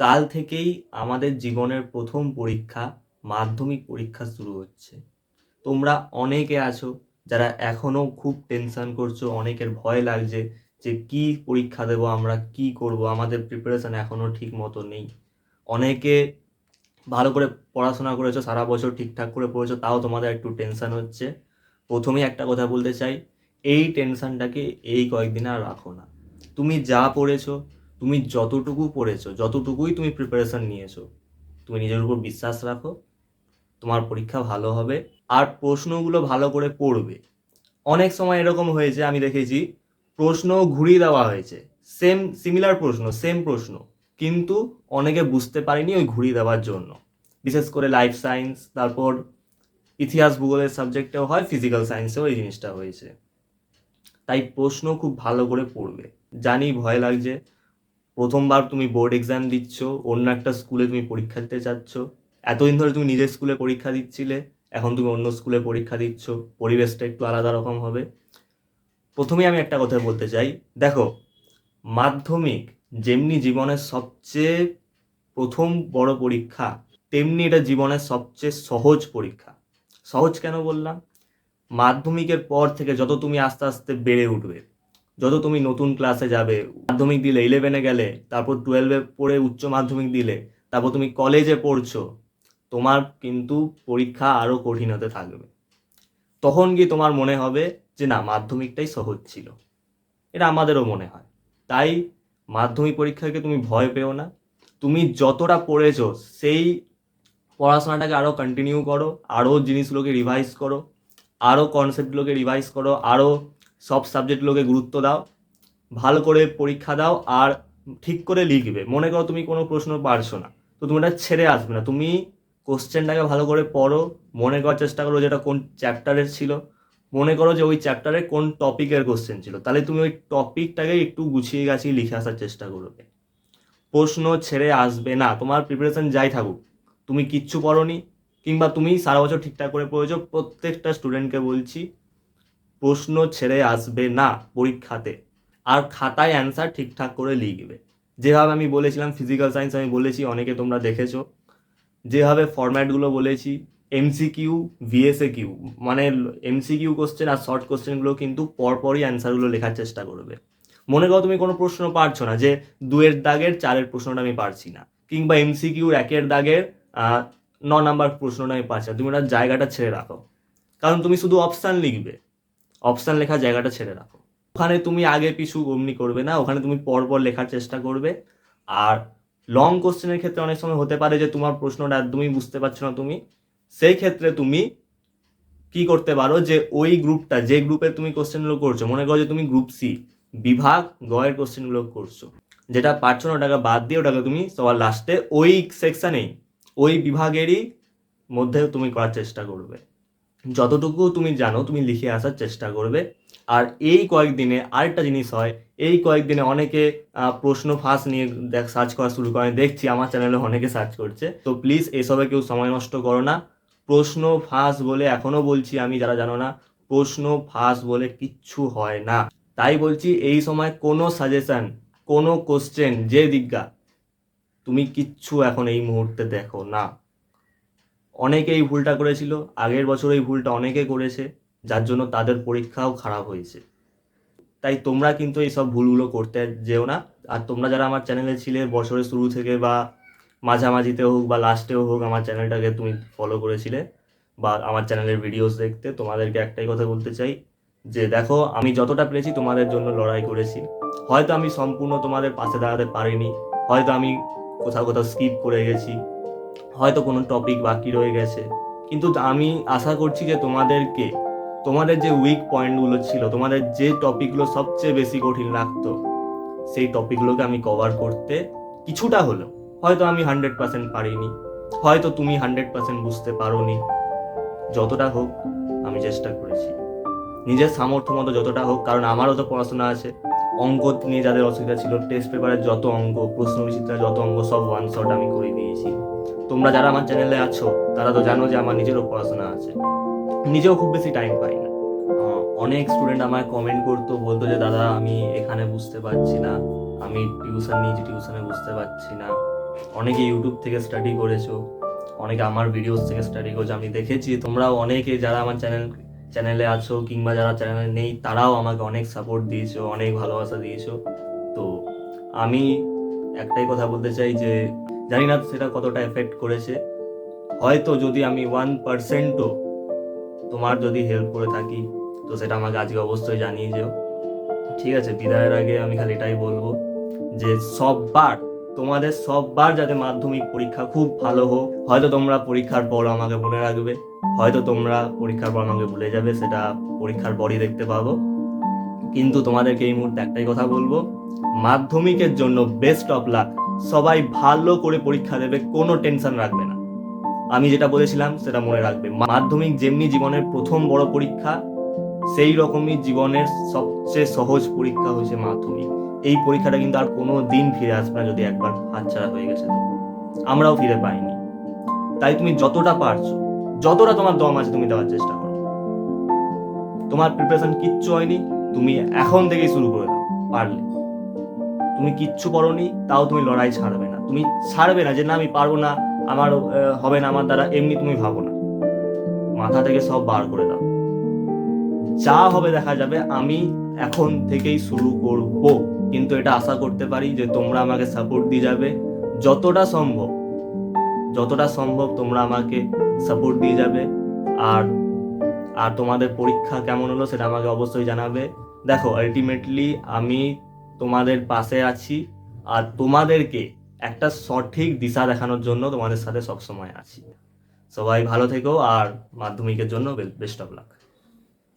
কাল থেকেই আমাদের জীবনের প্রথম পরীক্ষা, মাধ্যমিক পরীক্ষা শুরু হচ্ছে। তোমরা অনেকে আছো যারা এখনো খুব টেনশন করছো, অনেকের ভয় লাগছে যে কি পরীক্ষা দেবো আমরা, কি করব, আমাদের প্রিপারেশন এখনো ঠিক মতো নেই। অনেকে ভালো করে পড়াশোনা করেছো, সারা বছর ঠিকঠাক করে পড়েছো, তাও তোমাদের একটু টেনশন হচ্ছে। প্রথমেই একটা কথা বলতে চাই, এই টেনশনটাকে এই কয়েকদিন আর রাখো না। তুমি যা পড়েছো, তুমি যতটুকু পড়েছো, যতটুকুই তুমি প্রিপারেশন নিয়েছো, তুমি নিজের উপর বিশ্বাস রাখো, তোমার পরীক্ষা ভালো হবে। আর প্রশ্নগুলো ভালো করে পড়বে। অনেক সময় এরকম হয়েছে, আমি দেখেছি প্রশ্ন ঘুরিয়ে দেওয়া হয়েছে, সিমিলার প্রশ্ন, সেম প্রশ্ন, কিন্তু অনেকে বুঝতে পারেনি ওই ঘুরিয়ে দেওয়ার জন্য। বিশেষ করে লাইফ সায়েন্স, তারপর ইতিহাস ভূগোলের সাবজেক্টেও হয়, ফিজিক্যাল সায়েন্সেও এই জিনিসটা হয়েছে। তাই প্রশ্ন খুব ভালো করে পড়বে। জানি ভয় লাগছে, প্রথমবার তুমি বোর্ড এক্সাম দিচ্ছ, অন্য একটা স্কুলে তুমি পরীক্ষা দিতে চাচ্ছ। এতদিন ধরে তুমি নিজের স্কুলে পরীক্ষা দিচ্ছিলে, এখন তুমি অন্য স্কুলে পরীক্ষা দিচ্ছ, পরিবেশটা একটু আলাদা রকম হবে। প্রথমেই আমি একটা কথা বলতে চাই, দেখো, মাধ্যমিক যেমনি জীবনের সবচেয়ে প্রথম বড় পরীক্ষা, তেমনি এটা জীবনের সবচেয়ে সহজ পরীক্ষা। সহজ কেন বললাম? মাধ্যমিকের পর থেকে যত তুমি আস্তে আস্তে বেড়ে উঠবে, যত তুমি নতুন ক্লাসে যাবে, মাধ্যমিক দিলে, 11-এ গেলে, তারপর 12-এ পড়ে উচ্চ মাধ্যমিক দিলে, তারপর তুমি কলেজে পড়ছো, তোমার কিন্তু পরীক্ষা আরও কঠিন হতে থাকবে। তখন গিয়ে তোমার মনে হবে যে না, মাধ্যমিকটাই সহজ ছিল। এটা আমাদেরও মনে হয়। তাই মাধ্যমিক পরীক্ষাকে তুমি ভয় পেও না। তুমি যতটা পড়েছো সেই পড়াশোনাটাকে আরও কন্টিনিউ করো, আরও জিনিসগুলোকে রিভাইজ করো, আরও কনসেপ্টগুলোকে রিভাইজ করো, আরও সব সাবজেক্টগুলোকে গুরুত্ব দাও, ভালো করে পরীক্ষা দাও, আর ঠিক করে লিখবে। মনে করো তুমি কোনো প্রশ্ন পারছো না, তো তুমি এটা ছেড়ে আসবে না, তুমি কোশ্চেনটাকে ভালো করে পড়ো, মনে করার চেষ্টা করো যেটা কোন চ্যাপ্টারের ছিল, মনে করো যে ওই চ্যাপ্টারে কোন টপিকের কোশ্চেন ছিল, তাহলে তুমি ওই টপিকটাকে একটু গুছিয়ে গাছিয়ে লিখে আসার চেষ্টা করবে। প্রশ্ন ছেড়ে আসবে না, তোমার প্রিপারেশন যাই থাকুক, তুমি কিচ্ছু পড়োনি কিংবা তুমি সারা বছর ঠিকঠাক করে পড়েছো, প্রত্যেকটা স্টুডেন্টকে বলছি, প্রশ্ন ছেড়ে আসবে না পরীক্ষাতে। আর খাতায় অ্যান্সার ঠিকঠাক করে লিখবে। যেভাবে আমি বলেছিলাম, ফিজিক্যাল সায়েন্স আমি বলেছি, অনেকে তোমরা দেখেছো, যেভাবে ফরম্যাটগুলো বলেছি, এমসিকিউ, ভিএসএ কিউ, মানে এমসিকিউ কোশ্চেন আর শর্ট কোশ্চেনগুলো কিন্তু পরপরই অ্যান্সারগুলো লেখার চেষ্টা করবে। মনে করো তুমি কোনো প্রশ্ন পারছো না, যে 2-এর দাগের 4-এর প্রশ্নটা আমি পারছি না, কিংবা এমসিকিউর 1-এর দাগের 9 নাম্বার প্রশ্নটা আমি পারছি না, তুমি ওটার জায়গাটা ছেড়ে রাখো। কারণ তুমি শুধু অপশান লিখবে, অপশান লেখার জায়গাটা ছেড়ে রাখো। ওখানে তুমি আগে পিছু অমনি করবে না, ওখানে তুমি পরপর লেখার চেষ্টা করবে। আর লং কোশ্চেনের ক্ষেত্রে অনেক সময় হতে পারে যে তোমার প্রশ্নটা একদমই বুঝতে পারছো না তুমি, সেই ক্ষেত্রে তুমি কি করতে পারো, যে ওই গ্রুপটা, যে গ্রুপে তুমি কোশ্চেনগুলো করছো, মনে করো যে তুমি গ্রুপ সি বিভাগ গয়ের কোশ্চেনগুলো করছো, যেটা পারছো না ওটাকে বাদ দিয়ে ওটাকে তুমি সবার লাস্টে ওই সেকশানেই, ওই বিভাগেরই মধ্যে তুমি করার চেষ্টা করবে। যতটুকু তুমি জানো তুমি লিখে আসার চেষ্টা করবে। আর এই কয়েকদিনে আরেকটা জিনিস হয়, এই কয়েকদিনে অনেকে প্রশ্ন ফাঁস নিয়ে সার্চ করা শুরু করে, দেখছি আমার চ্যানেলে অনেকে সার্চ করছে, তো প্লিজ এসবে কেউ সময় নষ্ট করো না। প্রশ্ন ফাঁস বলে, এখনও বলছি আমি, যারা জানো না, প্রশ্ন ফাঁস বলে কিচ্ছু হয় না। তাই বলছি, এই সময় কোনো সাজেশন, কোনো কোশ্চেন যে দিজ্ঞা, তুমি কিচ্ছু এখন এই মুহূর্তে দেখো না। অনেকে এই ভুলটা করেছিল, আগের বছর এই ভুলটা অনেকে করেছে, যার জন্য তাদের পরীক্ষাও খারাপ হয়েছে। তাই তোমরা কিন্তু এই সব ভুলগুলো করতে যেও না। আর তোমরা যারা আমার চ্যানেলে ছিলে বছরের শুরু থেকে বা মাঝামাঝিতে হোক বা লাস্টেও হোক, আমার চ্যানেলটাকে তুমি ফলো করেছিলে বা আমার চ্যানেলের ভিডিওস দেখতে, তোমাদেরকে একটাই কথা বলতে চাই, যে দেখো, আমি যতটা পেরেছি তোমাদের জন্য লড়াই করেছি। হয়তো আমি সম্পূর্ণ তোমাদের পাশে দাঁড়াতে পারিনি, হয়তো আমি কোথাও কোথাও স্কিপ করে গেছি, হয়তো কোনো টপিক বাকি রয়ে গেছে, কিন্তু আমি আশা করছি যে তোমাদেরকে, তোমাদের যে উইক পয়েন্টগুলো ছিল, তোমাদের যে টপিকগুলো সবচেয়ে বেশি কঠিন লাগতো, সেই টপিকগুলোকে আমি কভার করতে কিছুটা হলেও, হয়তো আমি 100% পারিনি, হয়তো তুমি 100% বুঝতে পারোনি, যতটা হোক আমি চেষ্টা করেছি, নিজের সামর্থ্য মতো যতটা হোক। কারণ আমারও তো পড়াশোনা আছে, অঙ্ক নিয়ে যাদের অসুবিধা ছিল, টেস্ট পেপারের যত অঙ্ক, প্রশ্ন বিচিত্রার যত অঙ্ক, সব ওয়ান শট আমি করে দিয়েছি। তোমরা যারা আমার চ্যানেলে আছো তারা তো জানো যে আমার নিজেরও পড়াশোনা আছে, নিজেও খুব বেশি টাইম পাই না। অনেক স্টুডেন্ট আমায় কমেন্ট করতো, বলতো যে দাদা আমি এখানে বুঝতে পারছি না, আমি টিউশন নিয়েছি, টিউশনে বুঝতে পারছি না, অনেকে ইউটিউব থেকে স্টাডি করেছো, অনেকে আমার ভিডিওস থেকে স্টাডি করেছো। আমি দেখেছি তোমরাও অনেকে যারা আমার চ্যানেলে আছো কিংবা যারা চ্যানেলে নেই তারাও আমাকে অনেক সাপোর্ট দিয়েছো, অনেক ভালোবাসা দিয়েছো। তো আমি একটাই কথা বলতে চাই যে জানি না সেটা কতটা এফেক্ট করেছে, হয়তো যদি আমি 1%ও তোমার যদি হেল্প করে থাকি তো সেটা আমাকে আজকে অবশ্যই জানিয়ে যেও। ঠিক আছে, বিদায়ের আগে আমি খালি এটাই বলবো যে তোমাদের সববার যাতে মাধ্যমিক পরীক্ষা খুব ভালো হোক। হয়তো তোমরা পরীক্ষার পর আমাকে মনে রাখবে, হয়তো তোমরা পরীক্ষার পর আমাকে ভুলে যাবে, সেটা পরীক্ষার পরই দেখতে পাবো। কিন্তু তোমাদেরকে এই মুহূর্তে একটাই কথা বলবো, মাধ্যমিকের জন্য বেস্ট অফ লাক। সবাই ভালো করে পরীক্ষা দেবে, কোনো টেনশন রাখবে না। আমি যেটা বলেছিলাম সেটা মনে রাখবে। মাধ্যমিক যেমনি জীবনের প্রথম বড় পরীক্ষা, সেই রকমই জীবনের সবচেয়ে সহজ পরীক্ষা হয়েছে মাধ্যমিক। এই পরীক্ষাটা কিন্তু আর কোনো দিন ফিরে আসবে না যদি একবার হাতছাড়া হয়ে গেছে। তো আমরাও ফিরে পাইনি। তাই তুমি যতটা পারছো, যতটা তোমার দম আছে তুমি দেওয়ার চেষ্টা করো। তোমার প্রিপারেশন কিচ্ছু হয়নি, তুমি এখন থেকেই শুরু করে দাও। পারলে তুমি কিচ্ছু করোনি, তাও তুমি লড়াই ছাড়বে না। তুমি ছাড়বে না যে না আমি পারবো না, আমার হবে না, আমার দ্বারা, এমনি তুমি ভাবো না। মাথা থেকে সব বার করে দাও। যা হবে দেখা যাবে, আমি এখন থেকেই শুরু করব। কিন্তু এটা আশা করতে পারি যে তোমরা আমাকে সাপোর্ট দিয়ে যাবে যতটা সম্ভব, যতটা সম্ভব তোমরা আমাকে সাপোর্ট দিয়ে যাবে। আর আর তোমাদের পরীক্ষা কেমন হলো সেটা আমাকে অবশ্যই জানাবে। দেখো, আলটিমেটলি আমি তোমাদের পাশে আছি, আর তোমাদেরকে একটা সঠিক দিশা দেখানোর জন্য তোমাদের সাথে সবসময় আছি। সবাই ভালো থেকো, আর মাধ্যমিকের জন্য বেস্ট অফ লাক।